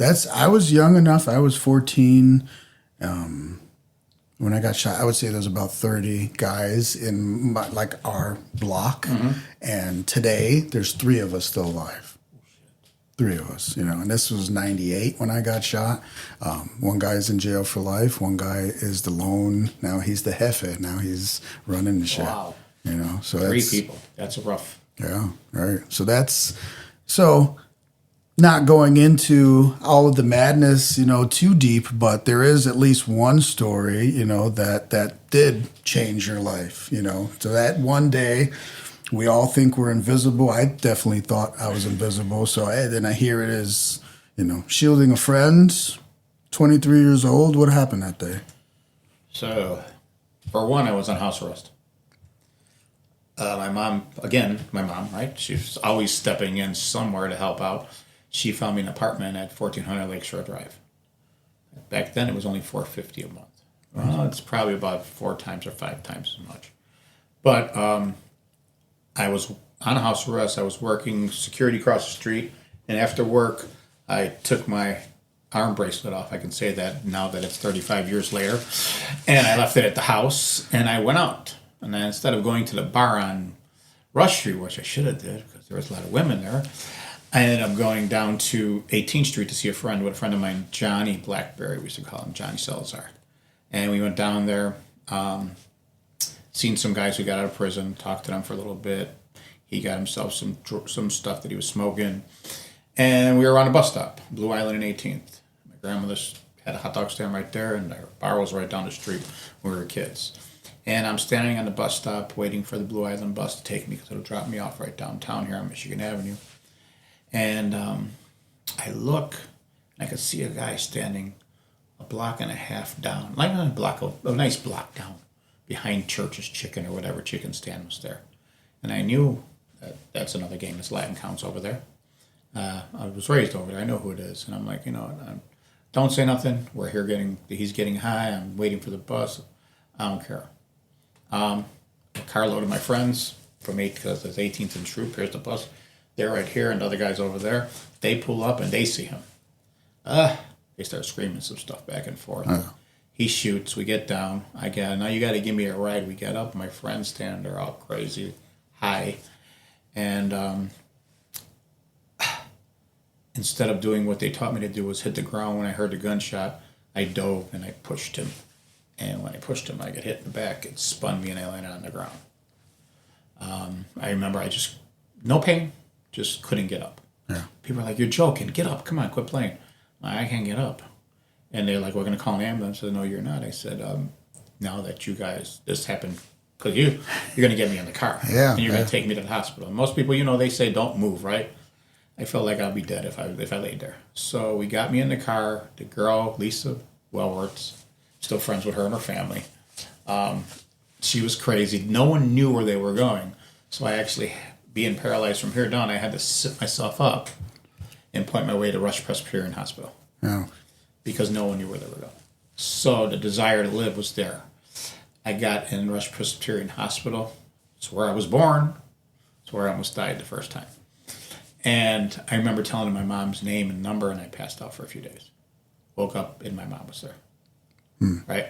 I was young enough. I was 14 when I got shot. I would say there was about 30 guys in like our block, and today there's 3 of us still alive. 3 of us, and this was 98 when I got shot. One guy's in jail for life. One guy is the lone. Now he's the jefe. Now he's running the shit. Wow. So 3 people. That's rough. Yeah, right. So not going into all of the madness, too deep, but there is at least one story, that did change your life, So that one day, we all think we're invisible. I definitely thought I was invisible. So then I hear it as, shielding a friend, 23 years old. What happened that day? So, for one, I was on house arrest. My mom, right? She's always stepping in somewhere to help out. She found me an apartment at 1400 Lakeshore Drive. Back then, it was only $450 a month. Well, it's probably about 4 times or 5 times as much. But I was on a house arrest. I was working security across the street. And after work, I took my arm bracelet off. I can say that now that it's 35 years later. And I left it at the house, and I went out. And then instead of going to the bar on Rush Street, which I should have did because there was a lot of women there, I ended up going down to 18th Street to see a friend with a friend of mine, Johnny Blackberry. We used to call him Johnny Salazar. And we went down there, seen some guys who got out of prison, talked to them for a little bit. He got himself some stuff that he was smoking. And we were on a bus stop, Blue Island and 18th. My grandmother had a hot dog stand right there, and our bar was right down the street when we were kids. And I'm standing on the bus stop waiting for the Blue Island bus to take me because it'll drop me off right downtown here on Michigan Avenue. And I look, and I could see a guy standing a block and a half down, like a nice block down, behind Church's Chicken or whatever chicken stand was there. And I knew that's another game that's Latin Counts over there. I was raised over there. I know who it is. And I'm like, don't say nothing. He's getting high. I'm waiting for the bus. I don't care. A carload of my friends from because there's 18th and Shrew, here's the bus. They're right here, and the other guy's over there. They pull up, and they see him. They start screaming some stuff back and forth. He shoots. We get down. Now you got to give me a ride. We get up. My friends stand there all crazy, high. And instead of doing what they taught me to do was hit the ground when I heard the gunshot, I dove, and I pushed him. And when I pushed him, I got hit in the back. It spun me, and I landed on the ground. I remember no pain, just couldn't get up. Yeah. People are like, you're joking. Get up. Come on, quit playing. I can't get up. And they're like, we're going to call an ambulance. I said, no, you're not. I said, now that you guys, this happened, because you're going to get me in the car. Yeah. And you're going to take me to the hospital. And most people, they say don't move, right? I felt like I'll be dead if I laid there. So we got me in the car. The girl, Lisa Wellworth, still friends with her and her family. She was crazy. No one knew where they were going. So I actually, being paralyzed from here down, I had to sit myself up and point my way to Rush Presbyterian Hospital. Yeah. Because no one knew where they were going. So the desire to live was there. I got in Rush Presbyterian Hospital. It's where I was born. It's where I almost died the first time. And I remember telling him my mom's name and number, and I passed out for a few days. Woke up, and my mom was there. Right?